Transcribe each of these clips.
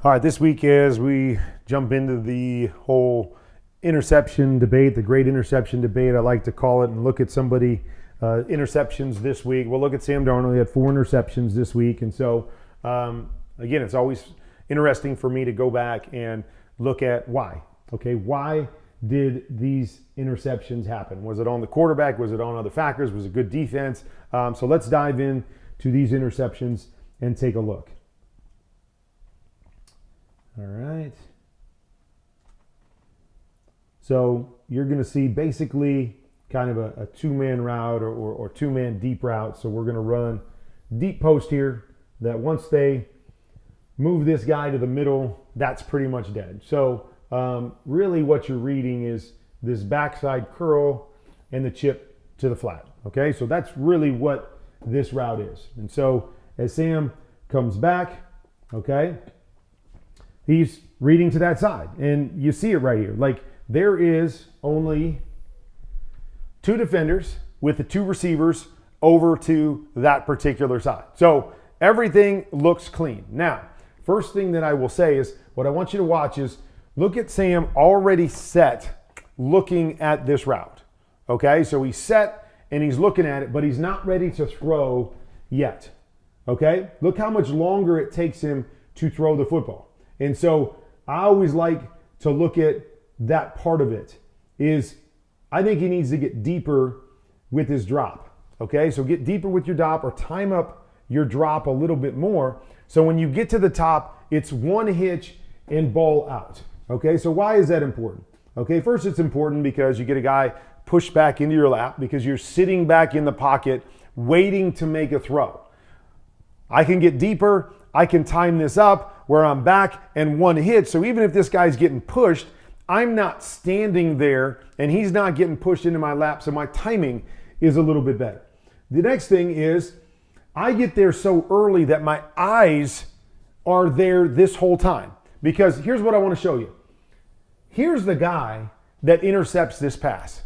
All right, this week as we jump into the whole interception debate, the great interception debate, I like to call it, and look at somebody, interceptions this week. We'll look at Sam Darnold. He had 4 interceptions this week. And so, again, it's always interesting for me to go back and look at why. Okay, why did these interceptions happen? Was it on the quarterback? Was it on other factors? Was it good defense? So let's dive in to these interceptions and take a look. All right. So you're going to see basically kind of a two-man route or two-man deep route. So we're going to run deep post here that once they move this guy to the middle, that's pretty much dead. So really what you're reading is this backside curl and the chip to the flat. Okay, so that's really what this route is. And so as Sam comes back, okay, he's reading to that side. And you see it right here. Like there is only 2 defenders with the 2 receivers over to that particular side. So everything looks clean. Now, first thing that I will say is what I want you to watch is look at Sam already set looking at this route. Okay, so he's set and he's looking at it, but he's not ready to throw yet. Okay, look how much longer it takes him to throw the football. And so I always like to look at that part of it is I think he needs to get deeper with his drop. Okay, so get deeper with your drop or time up your drop a little bit more. So when you get to the top, it's one hitch and ball out. Okay, so why is that important? Okay, first it's important because you get a guy pushed back into your lap because you're sitting back in the pocket waiting to make a throw. I can get deeper. I can time this up where I'm back and one hit. So even if this guy's getting pushed, I'm not standing there and he's not getting pushed into my lap. So my timing is a little bit better. The next thing is I get there so early that my eyes are there this whole time. Because here's what I want to show you. Here's the guy that intercepts this pass.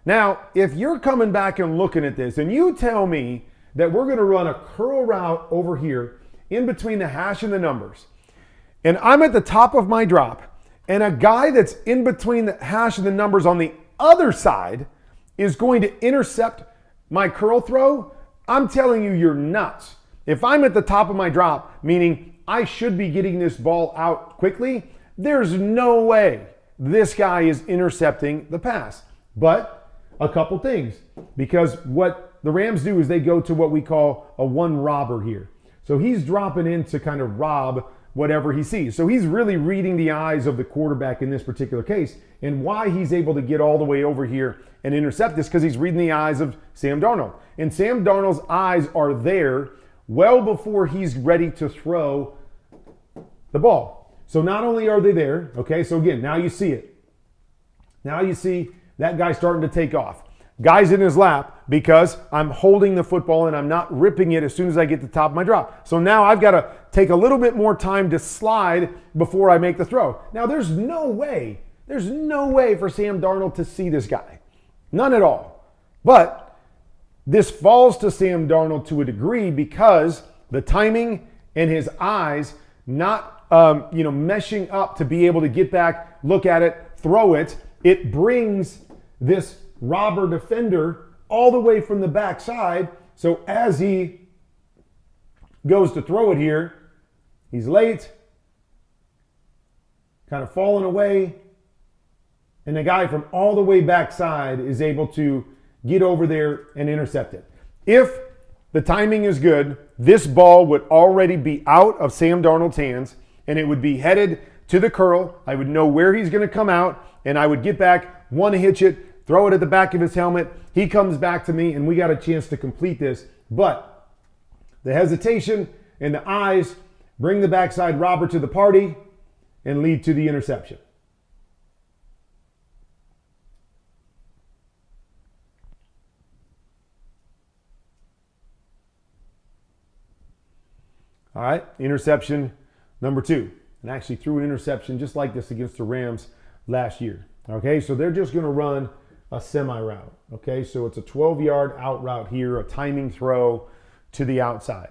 Now, if you're coming back and looking at this and you tell me that we're going to run a curl route over here in between the hash and the numbers, and I'm at the top of my drop, and a guy that's in between the hash and the numbers on the other side is going to intercept my curl throw, I'm telling you, you're nuts. If I'm at the top of my drop, meaning I should be getting this ball out quickly, there's no way this guy is intercepting the pass. But a couple things, because what the Rams do is they go to what we call a one robber here. So he's dropping in to kind of rob whatever he sees. So he's really reading the eyes of the quarterback in this particular case. And why he's able to get all the way over here and intercept this, because he's reading the eyes of Sam Darnold. And Sam Darnold's eyes are there well before he's ready to throw the ball. So not only are they there, okay, so again, now you see it. Now you see that guy starting to take off. Guy's in his lap because I'm holding the football and I'm not ripping it as soon as I get to the top of my drop. So now I've got to take a little bit more time to slide before I make the throw. Now there's no way for Sam Darnold to see this guy. None at all. But this falls to Sam Darnold to a degree because the timing and his eyes not meshing up to be able to get back, look at it, throw it. It brings this robber defender all the way from the backside. So as he goes to throw it here, he's late, kind of falling away, and the guy from all the way backside is able to get over there and intercept it. If the timing is good, this ball would already be out of Sam Darnold's hands and it would be headed to the curl. I would know where he's going to come out and I would get back, one hitch it, throw it at the back of his helmet. He comes back to me, and we got a chance to complete this. But the hesitation and the eyes bring the backside robber to the party and lead to the interception. All right, interception number 2. And actually threw an interception just like this against the Rams last year. Okay, so they're just going to run a semi route. Okay, so it's a 12-yard out route here, a timing throw to the outside.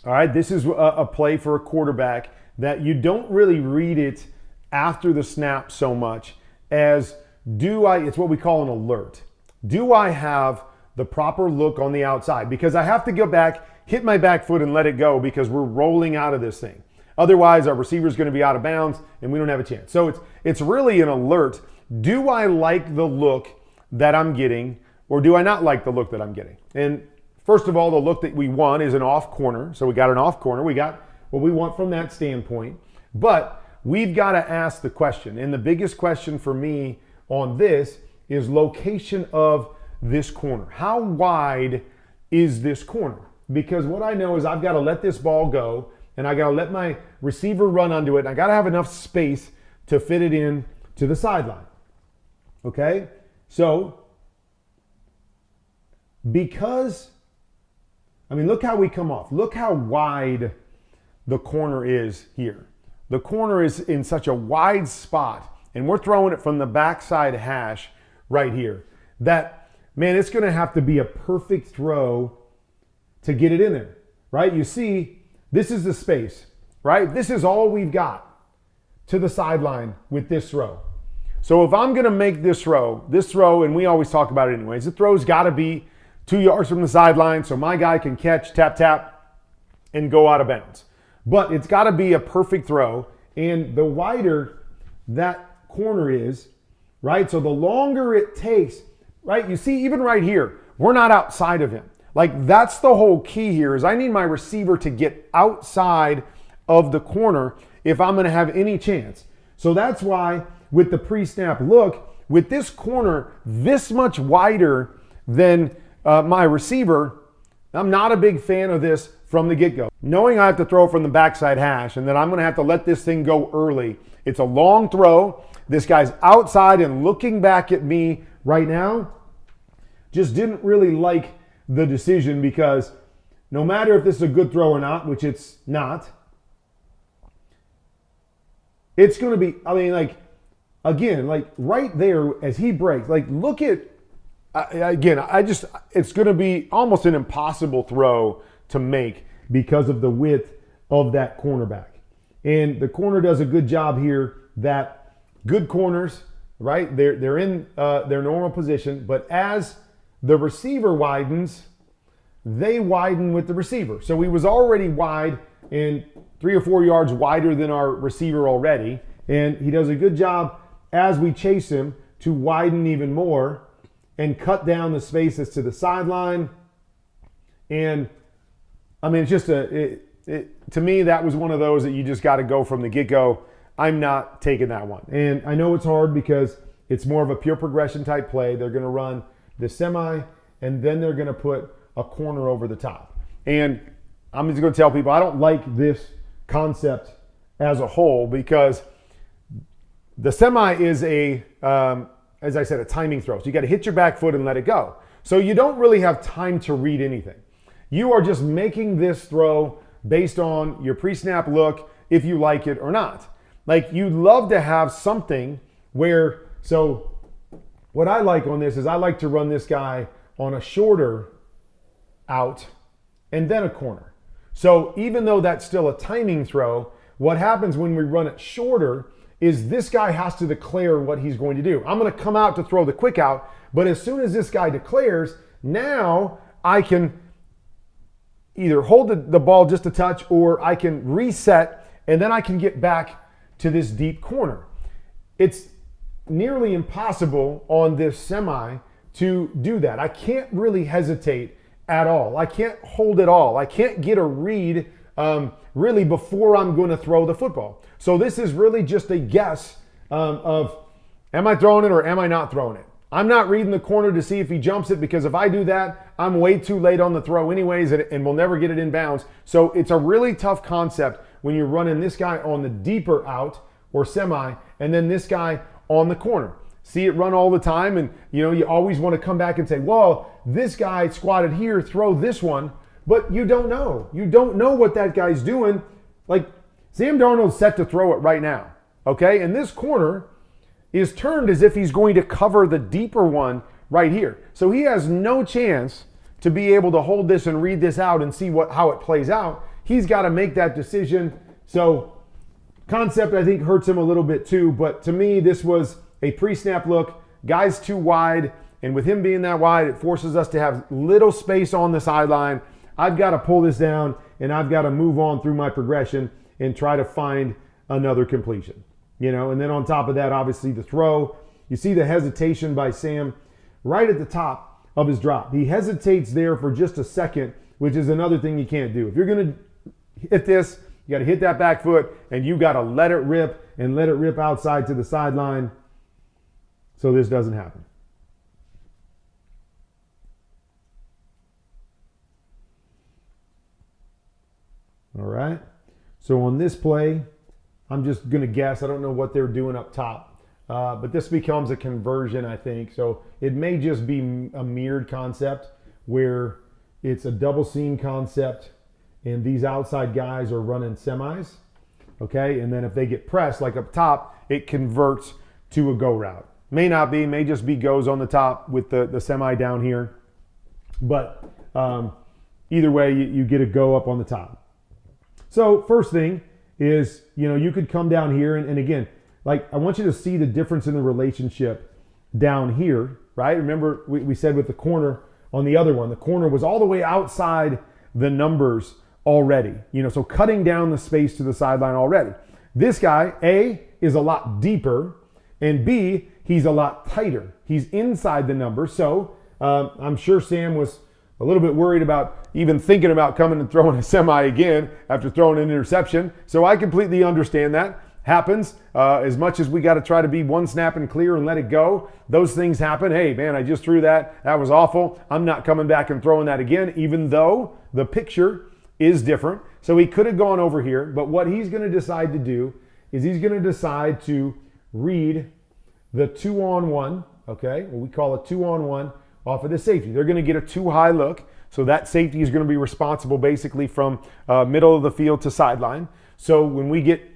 All right, this is a play for a quarterback that you don't really read it after the snap so much as it's what we call an alert. Do I have the proper look on the outside? Because I have to go back, hit my back foot and let it go because we're rolling out of this thing. Otherwise, our receiver is going to be out of bounds and we don't have a chance. So it's really an alert. Do I like the look that I'm getting or do I not like the look that I'm getting? And first of all, the look that we want is an off corner. So we got an off corner. We got what we want from that standpoint. But we've got to ask the question. And the biggest question for me on this is location of this corner. How wide is this corner? Because what I know is I've got to let this ball go and I got to let my receiver run onto it. And I got to have enough space to fit it in to the sideline. Okay? So, because, look how we come off. Look how wide the corner is here. The corner is in such a wide spot, and we're throwing it from the backside hash right here. That, man, it's going to have to be a perfect throw to get it in there, right? You see, this is the space, right? This is all we've got to the sideline with this throw. So if I'm going to make this throw, and we always talk about it anyways, the throw's got to be 2 yards from the sideline so my guy can catch, tap, tap, and go out of bounds. But it's got to be a perfect throw, and the wider that corner is, right? So the longer it takes, right? You see, even right here, we're not outside of him. Like, that's the whole key here is I need my receiver to get outside of the corner if I'm going to have any chance. So that's why with the pre-snap look, with this corner this much wider than my receiver, I'm not a big fan of this from the get-go. Knowing I have to throw from the backside hash and that I'm going to have to let this thing go early. It's a long throw. This guy's outside and looking back at me right now. Just didn't really like the decision because no matter if this is a good throw or not, which it's not, it's going to be, again, right there as he breaks, look at, it's going to be almost an impossible throw to make because of the width of that cornerback. And the corner does a good job here that good corners, right, they're in their normal position, but as the receiver widens, they widen with the receiver. So he was already wide and 3 or 4 yards wider than our receiver already. And he does a good job as we chase him to widen even more and cut down the spaces to the sideline. And it's just to me, that was one of those that you just got to go from the get-go. I'm not taking that one. And I know it's hard because it's more of a pure progression type play. They're going to run the semi, and then they're going to put a corner over the top. And I'm just going to tell people I don't like this concept as a whole because the semi is as I said, a timing throw. So you got to hit your back foot and let it go. So you don't really have time to read anything. You are just making this throw based on your pre-snap look, if you like it or not. You'd love to have something where, so what I like on this is I like to run this guy on a shorter out and then a corner. So even though that's still a timing throw, what happens when we run it shorter is this guy has to declare what he's going to do. I'm going to come out to throw the quick out, but as soon as this guy declares, now I can either hold the ball just a touch or I can reset and then I can get back to this deep corner. It's nearly impossible on this semi to do that. I can't really hesitate at all. I can't hold it all. I can't get a read really before I'm going to throw the football. So this is really just a guess of am I throwing it or am I not throwing it? I'm not reading the corner to see if he jumps it because if I do that, I'm way too late on the throw anyways and we'll never get it in bounds. So it's a really tough concept when you're running this guy on the deeper out or semi and then this guy on the corner. See it run all the time and you always want to come back and say, well, this guy squatted here, throw this one, but you don't know. You don't know what that guy's doing. Sam Darnold's set to throw it right now, okay? And this corner is turned as if he's going to cover the deeper one right here. So he has no chance to be able to hold this and read this out and see how it plays out. He's got to make that decision. So concept, I think, hurts him a little bit too, but to me, this was a pre-snap look. Guy's too wide, and with him being that wide, it forces us to have little space on the sideline. I've got to pull this down, and I've got to move on through my progression and try to find another completion. And then on top of that, obviously the throw. You see the hesitation by Sam right at the top of his drop. He hesitates there for just a second, which is another thing you can't do. If you're going to hit this, you got to hit that back foot, and you got to let it rip and let it rip outside to the sideline so this doesn't happen. All right. So on this play, I'm just going to guess. I don't know what they're doing up top. But this becomes a conversion, I think. So it may just be a mirrored concept where it's a double seam concept and these outside guys are running semis. Okay. And then if they get pressed, like up top, it converts to a go route. May not be, may just be goes on the top with the semi down here. But either way, you get a go up on the top. So first thing is, you could come down here and again, like I want you to see the difference in the relationship down here, right? Remember we said with the corner on the other one, the corner was all the way outside the numbers already, so cutting down the space to the sideline already. This guy, A, is a lot deeper, and B, he's a lot tighter. He's inside the numbers, so I'm sure Sam was a little bit worried about even thinking about coming and throwing a semi again after throwing an interception. So I completely understand that. Happens. As much as we got to try to be one snap and clear and let it go, those things happen. Hey, man, I just threw that. That was awful. I'm not coming back and throwing that again, even though the picture is different. So he could have gone over here, but what he's going to decide to do is he's going to decide to read the 2-on-1, okay, what we call a 2-on-1 off of the safety. They're going to get a too high look. So that safety is going to be responsible basically from middle of the field to sideline. So when we get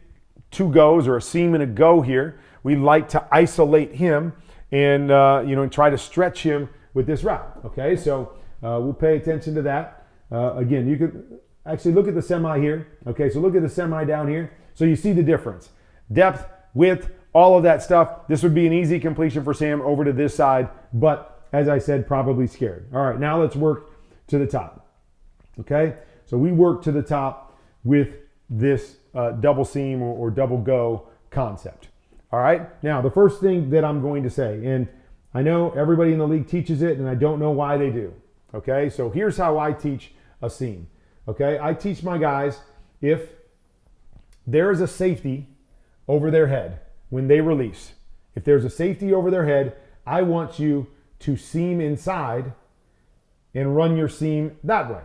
two goes or a seam and a go here, we like to isolate him and and try to stretch him with this route. Okay, so we'll pay attention to that. Again, you could actually look at the semi here. Okay, so look at the semi down here. So you see the difference. Depth, width, all of that stuff. This would be an easy completion for Sam over to this side, but as I said, probably scared. All right, now let's work to the top. Okay, so we work to the top with this double seam or double go concept. All right, now the first thing that I'm going to say, and I know everybody in the league teaches it, and I don't know why they do. Okay, so here's how I teach a seam. Okay, I teach my guys, if there is a safety over their head when they release, if there's a safety over their head, I want you to seam inside and run your seam that way.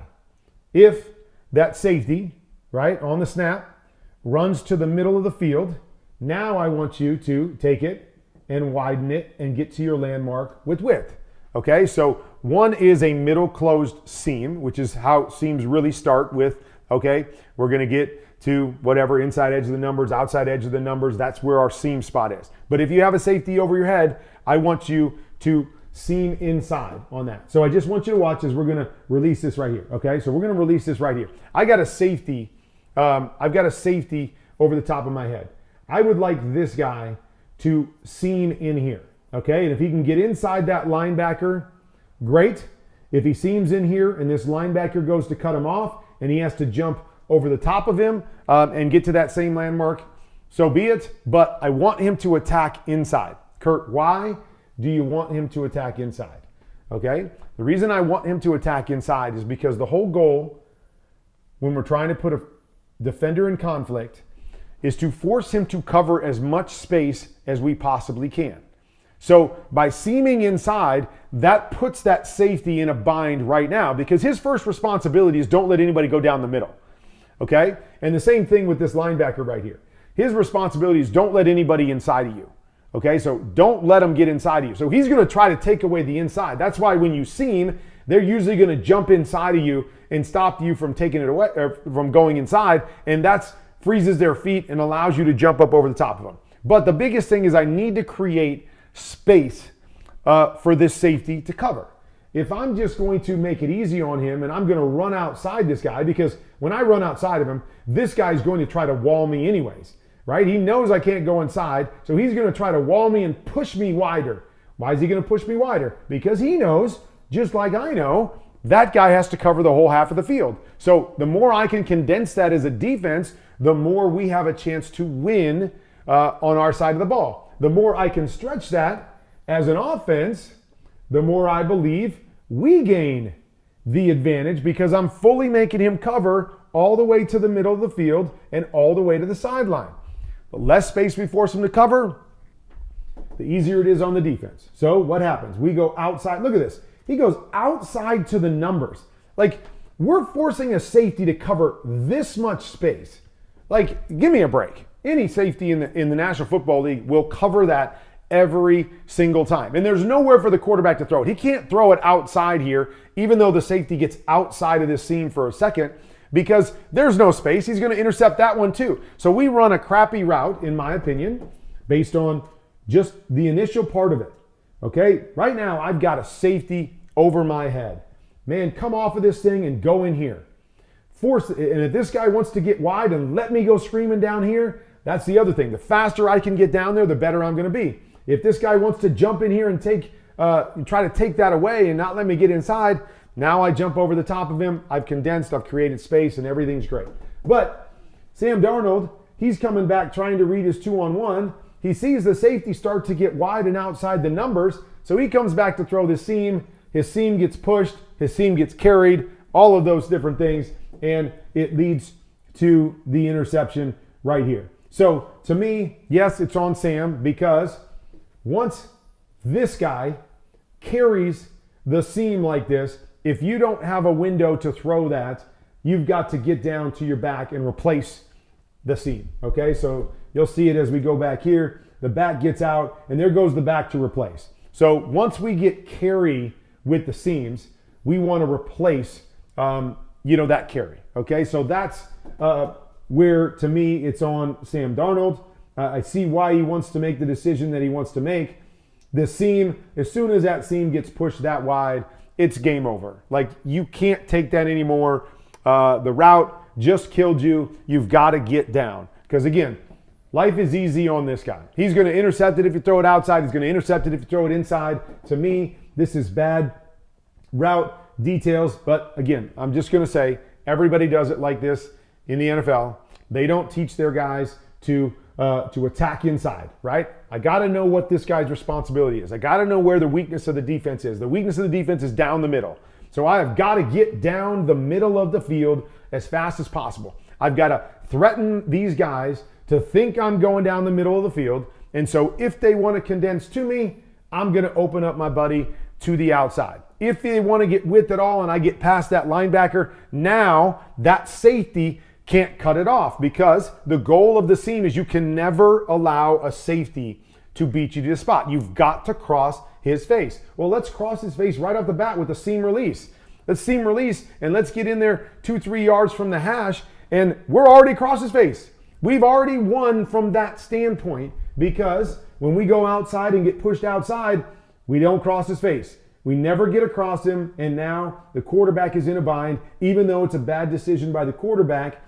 If that safety, right, on the snap runs to the middle of the field, now I want you to take it and widen it and get to your landmark with width. Okay, so one is a middle closed seam, which is how seams really start with, okay, we're going to get to whatever inside edge of the numbers, outside edge of the numbers, that's where our seam spot is. But if you have a safety over your head, I want you to seam inside on that. So I just want you to watch as we're going to release this right here. Okay, so we're going to release this right here. I got a safety. I've got a safety over the top of my head. I would like this guy to seam in here. Okay, and if he can get inside that linebacker, great. If he seams in here and this linebacker goes to cut him off and he has to jump over the top of him and get to that same landmark, so be it. But I want him to attack inside. Kurt, why do you want him to attack inside? Okay, the reason I want him to attack inside is because the whole goal when we're trying to put a defender in conflict is to force him to cover as much space as we possibly can. So by seaming inside, that puts that safety in a bind right now because his first responsibility is don't let anybody go down the middle. Okay, and the same thing with this linebacker right here. His responsibility is don't let anybody inside of you. Okay, so don't let them get inside of you. So he's going to try to take away the inside. That's why when you seam, they're usually going to jump inside of you and stop you from taking it away, or from going inside, and that's freezes their feet and allows you to jump up over the top of them. But the biggest thing is I need to create space for this safety to cover. If I'm just going to make it easy on him and I'm going to run outside this guy, because when I run outside of him, this guy's going to try to wall me anyways. right? He knows I can't go inside, so he's going to try to wall me and push me wider. Why is he going to push me wider? Because he knows, just like I know, that guy has to cover the whole half of the field. So the more I can condense that as a defense, the more we have a chance to win on our side of the ball. The more I can stretch that as an offense, the more I believe we gain the advantage because I'm fully making him cover all the way to the middle of the field and all the way to the sideline. The less space we force him to cover, the easier it is on the defense. So what happens? We go outside. Look at this. He goes outside to the numbers. Like, we're forcing a safety to cover this much space. Like, give me a break. Any safety in the National Football League will cover that every single time. And there's nowhere for the quarterback to throw it. He can't throw it outside here, even though the safety gets outside of this seam for a second, because there's no space. He's going to intercept that one too. So we run a crappy route, in my opinion, based on just the initial part of it. Okay, right now I've got a safety over my head. Man, come off of this thing and go in here. Force it. And if this guy wants to get wide and let me go screaming down here, that's the other thing. The faster I can get down there, the better I'm going to be. If this guy wants to jump in here and try to take that away and not let me get inside, now I jump over the top of him. I've condensed, I've created space, and everything's great. But Sam Darnold, he's coming back trying to read his 2-on-1. He sees the safety start to get wide and outside the numbers, so he comes back to throw the seam. His seam gets pushed, his seam gets carried, all of those different things, and it leads to the interception right here. So to me, yes, it's on Sam, because once this guy carries the seam like this, if you don't have a window to throw that, you've got to get down to your back and replace the seam. Okay, so you'll see it as we go back here. The back gets out, and there goes the back to replace. So once we get carry with the seams, we want to replace, that carry. Okay, so that's where, to me, it's on Sam Darnold. I see why he wants to make the decision that he wants to make. The seam, as soon as that seam gets pushed that wide, it's game over. Like, you can't take that anymore. The route just killed you. You've got to get down. Because, again, life is easy on this guy. He's going to intercept it if you throw it outside. He's going to intercept it if you throw it inside. To me, this is bad route details. But, again, I'm just going to say everybody does it like this in the NFL. They don't teach their guys to attack inside, right? I got to know what this guy's responsibility is. I got to know where the weakness of the defense is. The weakness of the defense is down the middle. So I have got to get down the middle of the field as fast as possible. I've got to threaten these guys to think I'm going down the middle of the field. And so if they want to condense to me, I'm going to open up my buddy to the outside. If they want to get width at all and I get past that linebacker, now that safety can't cut it off, because the goal of the seam is you can never allow a safety to beat you to the spot. You've got to cross his face. Well, let's cross his face right off the bat with a seam release. Let's seam release and let's get in there 2-3 yards from the hash, and we're already across his face. We've already won from that standpoint, because when we go outside and get pushed outside, we don't cross his face. We never get across him, and now the quarterback is in a bind, even though it's a bad decision by the quarterback,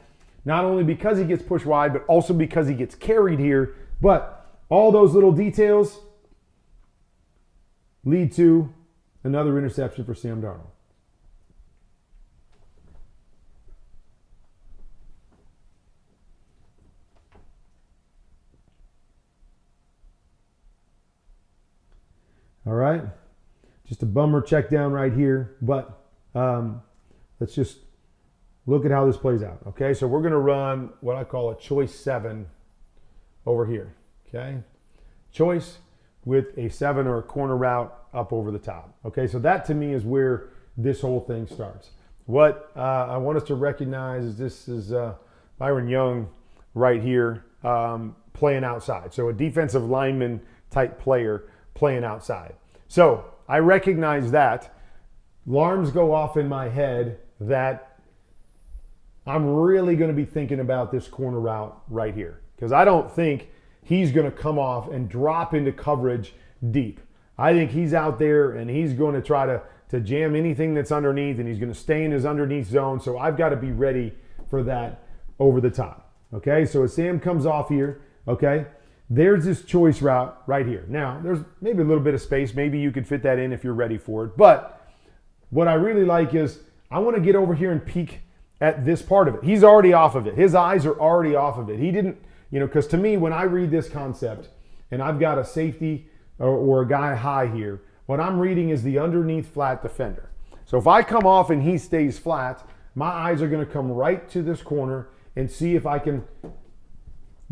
not only because he gets pushed wide, but also because he gets carried here. But all those little details lead to another interception for Sam Darnold. All right, just a bummer check down right here, but let's just look at how this plays out. Okay, so we're going to run what I call a choice 7 over here. Okay, choice with a 7 or a corner route up over the top. Okay, so that to me is where this whole thing starts. What I want us to recognize is this is Byron Young right here playing outside. So a defensive lineman type player playing outside. So I recognize that. Alarms go off in my head that I'm really going to be thinking about this corner route right here, because I don't think he's going to come off and drop into coverage deep. I think he's out there and he's going to try to jam anything that's underneath, and he's going to stay in his underneath zone. So I've got to be ready for that over the top. Okay, so as Sam comes off here, okay, there's this choice route right here. Now, there's maybe a little bit of space. Maybe you could fit that in if you're ready for it. But what I really like is I want to get over here and peek at this part of it. He's already off of it. His eyes are already off of it. He didn't, because to me, when I read this concept and I've got a safety or a guy high here, what I'm reading is the underneath flat defender. So if I come off and he stays flat, my eyes are going to come right to this corner and see if I can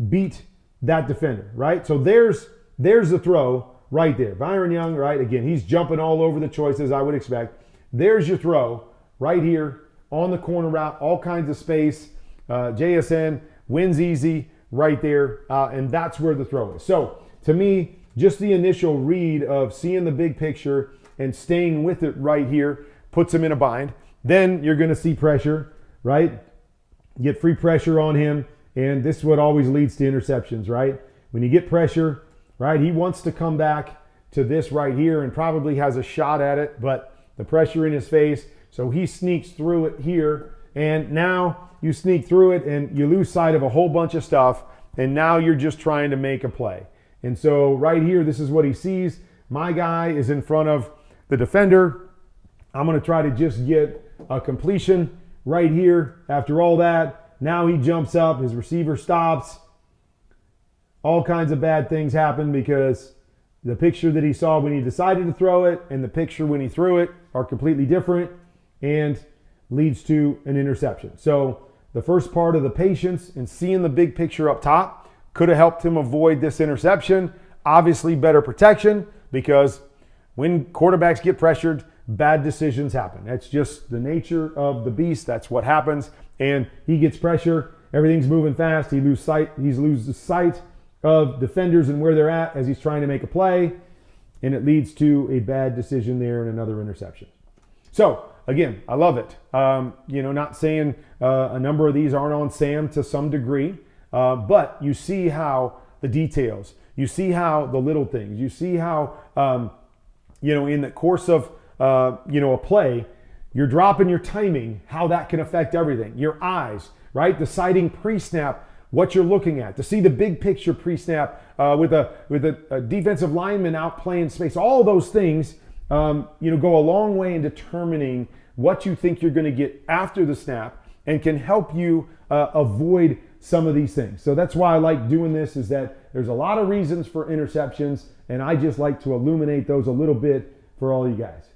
beat that defender, right? So there's the throw right there. Byron Young, right? Again, he's jumping all over the choices I would expect. There's your throw right here on the corner route, all kinds of space. JSN wins easy right there, and that's where the throw is. So to me, just the initial read of seeing the big picture and staying with it right here puts him in a bind. Then you're going to see pressure, right? Get free pressure on him, and this is what always leads to interceptions, right? When you get pressure, right, he wants to come back to this right here and probably has a shot at it, but the pressure in his face, so he sneaks through it here, and now you sneak through it and you lose sight of a whole bunch of stuff, and now you're just trying to make a play. And so right here, this is what he sees. My guy is in front of the defender. I'm going to try to just get a completion right here. After all that, now he jumps up, his receiver stops. All kinds of bad things happen because the picture that he saw when he decided to throw it and the picture when he threw it are completely different and leads to an interception. So the first part of the patience and seeing the big picture up top could have helped him avoid this interception. Obviously better protection because when quarterbacks get pressured, bad decisions happen. That's just the nature of the beast. That's what happens. And he gets pressure. Everything's moving fast. He loses sight of defenders and where they're at as he's trying to make a play. And it leads to a bad decision there and another interception. So again, I love it. Not saying a number of these aren't on Sam to some degree, but you see how the details, you see how the little things, you see how, in the course of, a play, you're dropping your timing, how that can affect everything. Your eyes, right? Deciding pre-snap what you're looking at. To see the big picture pre-snap with a defensive lineman out playing space. All those things, go a long way in determining what you think you're going to get after the snap and can help you avoid some of these things. So that's why I like doing this, is that there's a lot of reasons for interceptions, and I just like to illuminate those a little bit for all you guys.